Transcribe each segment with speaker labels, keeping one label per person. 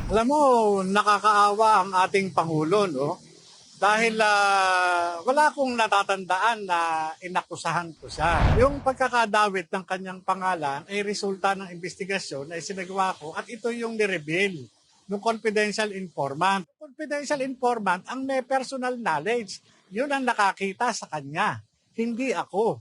Speaker 1: Alam mo, nakakaawa ang ating Pangulo, no? Dahil wala akong natatandaan na inakusahan ko siya. Yung pagkakadawit ng kanyang pangalan ay resulta ng investigasyon na isinagawa ko at ito yung nireveal ng confidential informant. Confidential informant ang may personal knowledge. Yun ang nakakita sa kanya, hindi ako.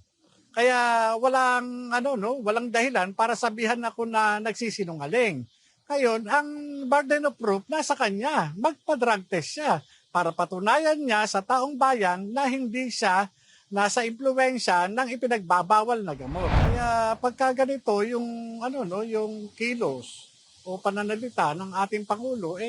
Speaker 1: Kaya walang dahilan para sabihan ako na nagsisinungaling. Ngayon, ang burden of proof nasa kanya. Magpa-drug test siya para patunayan niya sa taong bayan na hindi siya nasa impluwensya ng ipinagbabawal na gamot. Kaya pagka ganito yung kilos o pananalita ng ating Pangulo,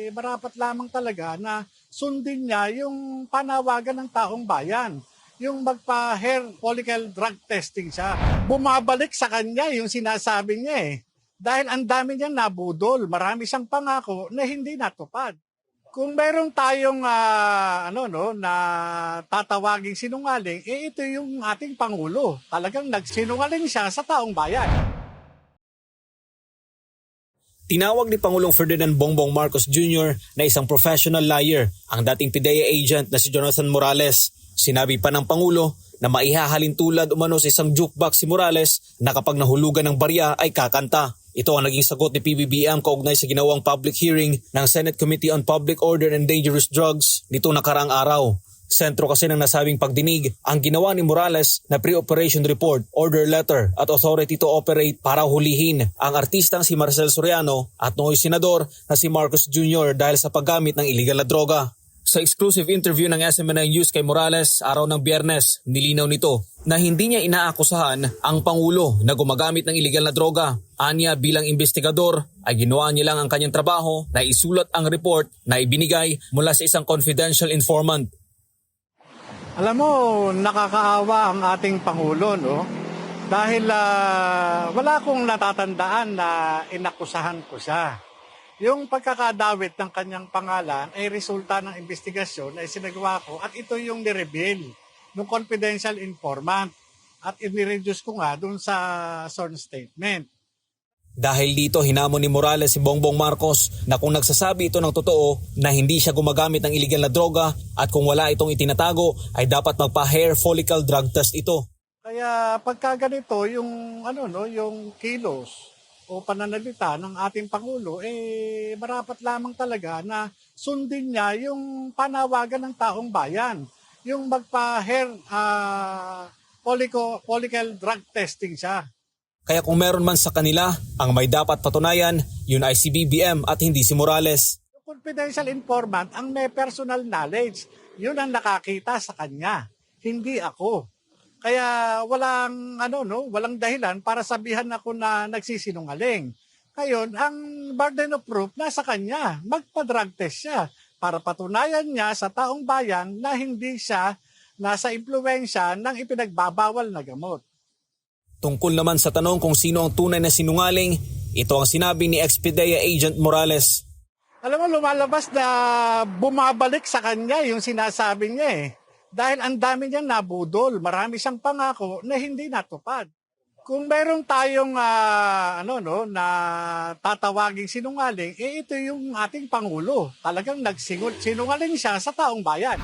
Speaker 1: marapat lamang talaga na sundin niya yung panawagan ng taong bayan. Yung magpa-hair follicle drug testing siya. Bumabalik sa kanya yung sinasabi niya Dahil ang dami niyang nabudol, marami siyang pangako na hindi natupad. Kung meron tayong na tatawaging sinungaling, ito yung ating Pangulo. Talagang nagsinungaling siya sa taong bayan.
Speaker 2: Tinawag ni Pangulong Ferdinand Bongbong Marcos Jr. na isang professional liar ang dating PIDEA agent na si Jonathan Morales. Sinabi pa ng Pangulo na maihahalin tulad umano sa isang jukebox si Morales na kapag nahulugan ng barya ay kakanta. Ito ang naging sagot ni PBBM kaugnay sa ginawang public hearing ng Senate Committee on Public Order and Dangerous Drugs nito nakaraang araw. Sentro kasi ng nasabing pagdinig ang ginawa ni Morales na pre-operation report, order letter at authority to operate para hulihin ang artistang si Marcel Soriano at nooy senador na si Marcos Jr. dahil sa paggamit ng illegal na droga. Sa exclusive interview ng SMNI News kay Morales araw ng Biyernes, nilinaw nito na hindi niya inaakusahan ang Pangulo na gumagamit ng illegal na droga. Anya bilang investigador ay ginawa niya lang ang kanyang trabaho na isulat ang report na ibinigay mula sa isang confidential informant.
Speaker 1: Alam mo, nakakaawa ang ating Pangulo, no? Dahil wala akong natatandaan na inakusahan ko siya. Yung pagkakadawit ng kanyang pangalan ay resulta ng investigasyon na isinagawa ko at ito yung nireveal ng confidential informant at inireduce ko nga dun sa sworn statement.
Speaker 2: Dahil dito hinamon ni Morales si Bongbong Marcos na kung nagsasabi ito ng totoo na hindi siya gumagamit ng illegal na droga at kung wala itong itinatago ay dapat magpa-hair follicle drug test ito.
Speaker 1: Kaya pagka ganito yung kilos o pananalita ng ating Pangulo, marapat lamang talaga na sundin niya yung panawagan ng taong bayan. Yung magpa-hair follicle drug testing siya.
Speaker 2: Kaya kung meron man sa kanila, ang may dapat patunayan, yun ay si BBM at hindi si Morales.
Speaker 1: Yung confidential informant ang may personal knowledge. Yun ang nakakita sa kanya, hindi ako. Kaya walang dahilan para sabihan ako na nagsisinungaling. Ngayon, ang burden of proof nasa kanya. Magpa-drug test siya para patunayan niya sa taong bayan na hindi siya nasa impluwensya ng ipinagbabawal na gamot.
Speaker 2: Tungkol naman sa tanong kung sino ang tunay na sinungaling, ito ang sinabi ni ex-PIDEA agent Morales.
Speaker 1: Alam mo, lumalabas na bumabalik sa kanya yung sinasabi niya Dahil ang dami niyang nabudol, marami siyang pangako na hindi natupad. Kung meron tayong na tatawaging sinungaling, ito yung ating Pangulo. Talagang nagsinungaling siya sa taong bayan.